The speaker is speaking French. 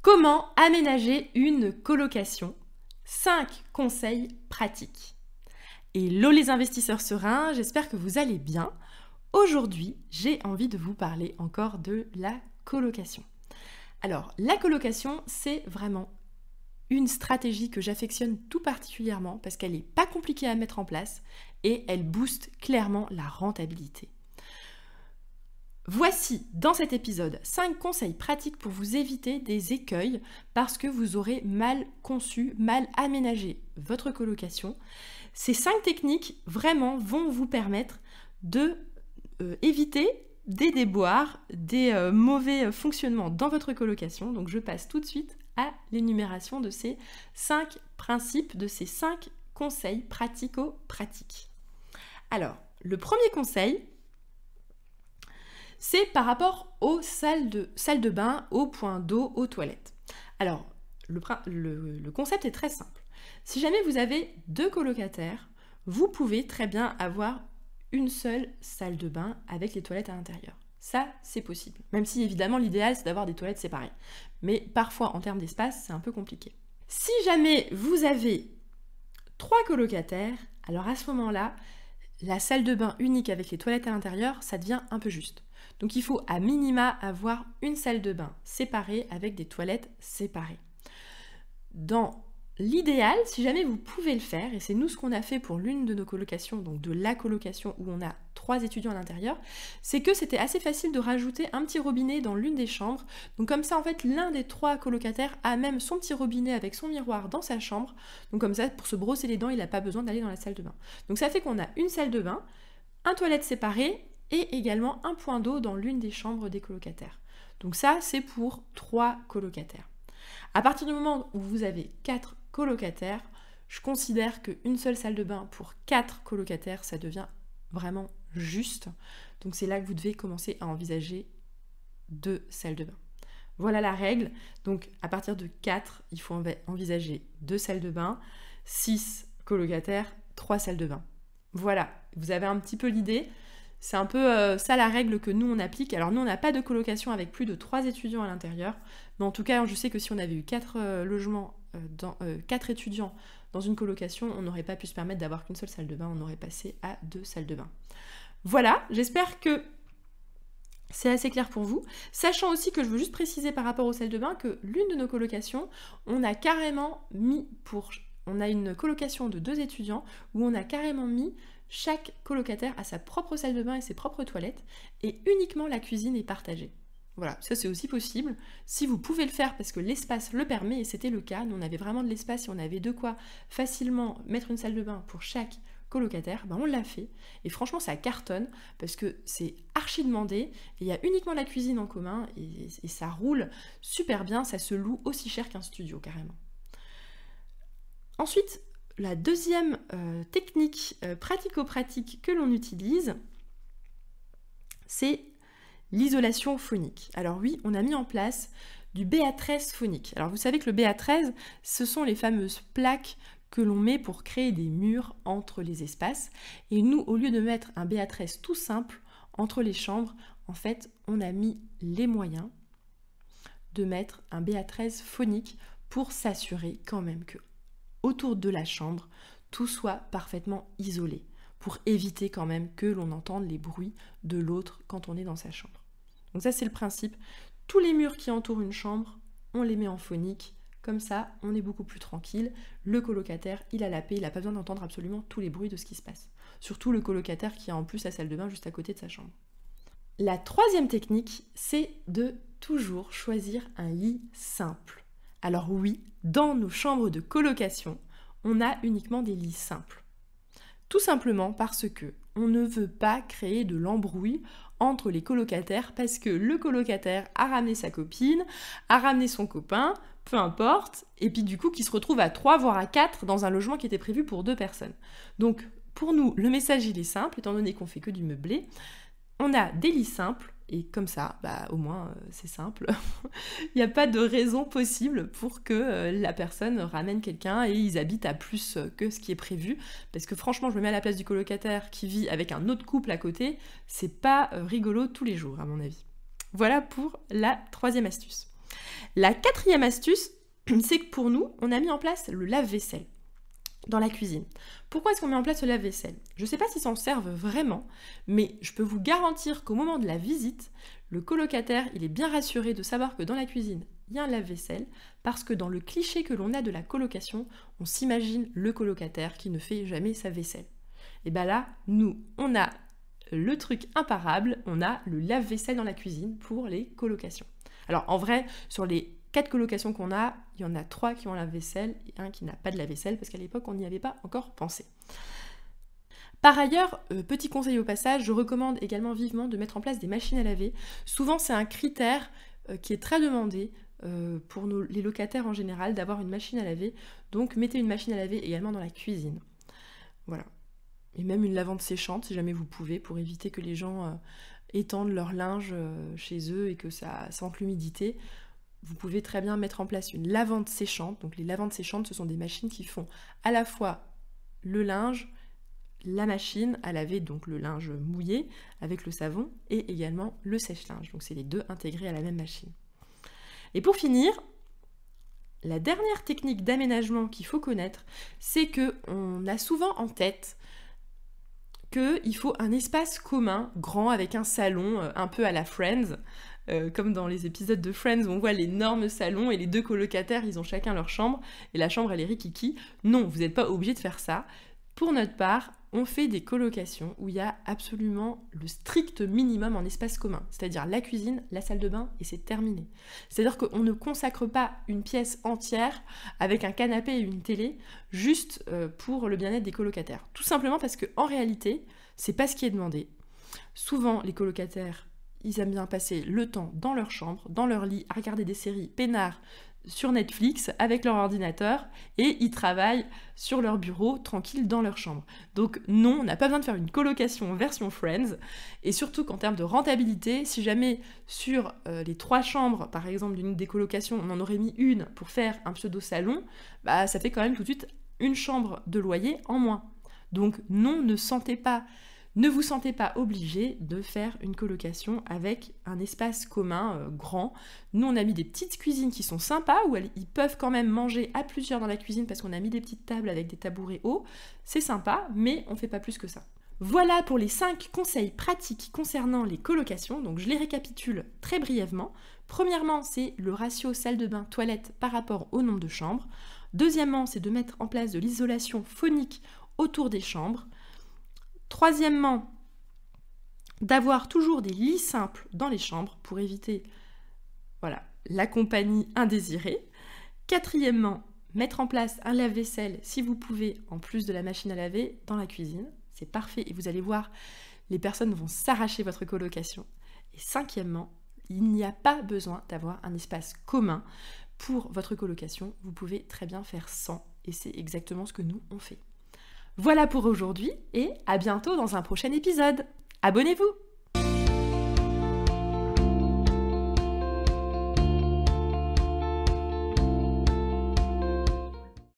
Comment aménager une colocation? 5 conseils pratiques. Hello les investisseurs sereins, j'espère que vous allez bien. Aujourd'hui, j'ai envie de vous parler encore de la colocation. Alors, la colocation, c'est vraiment une stratégie que j'affectionne tout particulièrement parce qu'elle n'est pas compliquée à mettre en place et elle booste clairement la rentabilité. Voici dans cet épisode 5 conseils pratiques pour vous éviter des écueils parce que vous aurez mal conçu, mal aménagé votre colocation. Ces 5 techniques vraiment vont vous permettre de éviter des déboires, des mauvais fonctionnements dans votre colocation. Donc je passe tout de suite à l'énumération de ces 5 principes, de ces 5 conseils pratico-pratiques. Alors, le premier conseil, c'est par rapport aux salles de bain, aux points d'eau, aux toilettes. Alors, le concept est très simple. Si jamais vous avez 2 colocataires, vous pouvez très bien avoir une seule salle de bain avec les toilettes à l'intérieur. Ça, c'est possible. Même si, évidemment, l'idéal, c'est d'avoir des toilettes séparées. Mais parfois, en termes d'espace, c'est un peu compliqué. Si jamais vous avez 3 colocataires, alors à ce moment-là, la salle de bain unique avec les toilettes à l'intérieur, ça devient un peu juste. Donc il faut à minima avoir une salle de bain séparée avec des toilettes séparées. Dans l'idéal, si jamais vous pouvez le faire, et c'est nous ce qu'on a fait pour l'une de nos colocations, donc de la colocation où on a 3 étudiants à l'intérieur, c'est que c'était assez facile de rajouter un petit robinet dans l'une des chambres. Donc comme ça, en fait, l'un des 3 colocataires a même son petit robinet avec son miroir dans sa chambre. Donc comme ça, pour se brosser les dents, il n'a pas besoin d'aller dans la salle de bain. Donc ça fait qu'on a une salle de bain, un toilette séparé, et également un point d'eau dans l'une des chambres des colocataires. Donc ça, c'est pour 3 colocataires. À partir du moment où vous avez 4 colocataires, je considère qu'une seule salle de bain pour 4 colocataires, ça devient vraiment juste. Donc c'est là que vous devez commencer à envisager 2 salles de bain. Voilà la règle. Donc à partir de 4, il faut envisager 2 salles de bain, 6 colocataires, 3 salles de bain. Voilà, vous avez un petit peu l'idée. C'est un peu ça la règle que nous on applique. Alors nous on n'a pas de colocation avec plus de 3 étudiants à l'intérieur, mais en tout cas je sais que si on avait eu 4 logements, 4 étudiants dans une colocation, on n'aurait pas pu se permettre d'avoir qu'une seule salle de bain, on aurait passé à 2 salles de bain. Voilà, j'espère que c'est assez clair pour vous. Sachant aussi que je veux juste préciser par rapport aux salles de bain que l'une de nos colocations, on a carrément mis on a une colocation de 2 étudiants où on a carrément mis chaque colocataire a sa propre salle de bain et ses propres toilettes, et uniquement la cuisine est partagée. Voilà, ça c'est aussi possible, si vous pouvez le faire parce que l'espace le permet, et c'était le cas, nous on avait vraiment de l'espace et on avait de quoi facilement mettre une salle de bain pour chaque colocataire, ben on l'a fait, et franchement ça cartonne, parce que c'est archi demandé, et il y a uniquement la cuisine en commun, et ça roule super bien, ça se loue aussi cher qu'un studio carrément. Ensuite, la deuxième technique pratico-pratique que l'on utilise, c'est l'isolation phonique. Alors oui, on a mis en place du BA13 phonique. Alors vous savez que le BA13, ce sont les fameuses plaques que l'on met pour créer des murs entre les espaces. Et nous, au lieu de mettre un BA13 tout simple entre les chambres, en fait, on a mis les moyens de mettre un BA13 phonique pour s'assurer quand même que autour de la chambre, tout soit parfaitement isolé, pour éviter quand même que l'on entende les bruits de l'autre quand on est dans sa chambre. Donc ça c'est le principe. Tous les murs qui entourent une chambre, on les met en phonique, comme ça on est beaucoup plus tranquille. Le colocataire, il a la paix, il n'a pas besoin d'entendre absolument tous les bruits de ce qui se passe. Surtout le colocataire qui a en plus sa salle de bain juste à côté de sa chambre. La troisième technique, c'est de toujours choisir un lit simple. Alors oui, dans nos chambres de colocation, on a uniquement des lits simples. Tout simplement parce que on ne veut pas créer de l'embrouille entre les colocataires parce que le colocataire a ramené sa copine, a ramené son copain, peu importe, et puis du coup qui se retrouve à 3 voire à 4 dans un logement qui était prévu pour 2 personnes. Donc pour nous, le message il est simple, étant donné qu'on fait que du meublé, on a des lits simples, et comme ça, bah, au moins c'est simple. Il n'y a pas de raison possible pour que la personne ramène quelqu'un et ils habitent à plus que ce qui est prévu. Parce que franchement, je me mets à la place du colocataire qui vit avec un autre couple à côté. C'est pas rigolo tous les jours, à mon avis. Voilà pour la troisième astuce. La quatrième astuce, c'est que pour nous, on a mis en place le lave-vaisselle dans la cuisine. Pourquoi est-ce qu'on met en place le lave-vaisselle? Je ne sais pas si ça en serve vraiment, mais je peux vous garantir qu'au moment de la visite, le colocataire, il est bien rassuré de savoir que dans la cuisine, il y a un lave-vaisselle, parce que dans le cliché que l'on a de la colocation, on s'imagine le colocataire qui ne fait jamais sa vaisselle. Et bien là, nous, on a le truc imparable, on a le lave-vaisselle dans la cuisine pour les colocations. Alors en vrai, sur les 4 colocations qu'on a, il y en a 3 qui ont la vaisselle et un qui n'a pas de la vaisselle parce qu'à l'époque, on n'y avait pas encore pensé. Par ailleurs, petit conseil au passage, je recommande également vivement de mettre en place des machines à laver. Souvent, c'est un critère qui est très demandé pour les locataires en général d'avoir une machine à laver. Donc, mettez une machine à laver également dans la cuisine. Voilà. Et même une lavande séchante, si jamais vous pouvez, pour éviter que les gens étendent leur linge chez eux et que ça sente l'humidité. Vous pouvez très bien mettre en place une lavande séchante. Donc les lavandes séchantes, ce sont des machines qui font à la fois le linge, la machine à laver, donc le linge mouillé avec le savon, et également le sèche-linge. Donc c'est les deux intégrés à la même machine. Et pour finir, la dernière technique d'aménagement qu'il faut connaître, c'est qu'on a souvent en tête qu'il faut un espace commun, grand, avec un salon, un peu à la Friends, comme dans les épisodes de Friends où on voit l'énorme salon et les 2 colocataires, ils ont chacun leur chambre, et la chambre, elle est rikiki. Non, vous n'êtes pas obligé de faire ça. Pour notre part, on fait des colocations où il y a absolument le strict minimum en espace commun, c'est-à-dire la cuisine, la salle de bain, et c'est terminé. C'est-à-dire qu'on ne consacre pas une pièce entière avec un canapé et une télé juste pour le bien-être des colocataires. Tout simplement parce qu'en réalité, c'est pas ce qui est demandé. Souvent, les colocataires, ils aiment bien passer le temps dans leur chambre, dans leur lit, à regarder des séries peinards sur Netflix avec leur ordinateur et ils travaillent sur leur bureau tranquille dans leur chambre. Donc non, on n'a pas besoin de faire une colocation version Friends, et surtout qu'en termes de rentabilité, si jamais sur les 3 chambres, par exemple d'une des colocations, on en aurait mis une pour faire un pseudo-salon, bah ça fait quand même tout de suite une chambre de loyer en moins. Donc non, ne vous sentez pas obligé de faire une colocation avec un espace commun grand. Nous, on a mis des petites cuisines qui sont sympas, où ils peuvent quand même manger à plusieurs dans la cuisine parce qu'on a mis des petites tables avec des tabourets hauts. C'est sympa, mais on ne fait pas plus que ça. Voilà pour les 5 conseils pratiques concernant les colocations. Donc je les récapitule très brièvement. Premièrement, c'est le ratio salle de bain toilette par rapport au nombre de chambres. Deuxièmement, c'est de mettre en place de l'isolation phonique autour des chambres. Troisièmement, d'avoir toujours des lits simples dans les chambres pour éviter la compagnie indésirée. Quatrièmement, mettre en place un lave-vaisselle si vous pouvez, en plus de la machine à laver, dans la cuisine. C'est parfait et vous allez voir, les personnes vont s'arracher votre colocation. Et cinquièmement, il n'y a pas besoin d'avoir un espace commun pour votre colocation. Vous pouvez très bien faire sans et c'est exactement ce que nous, on fait. Voilà pour aujourd'hui et à bientôt dans un prochain épisode. Abonnez-vous!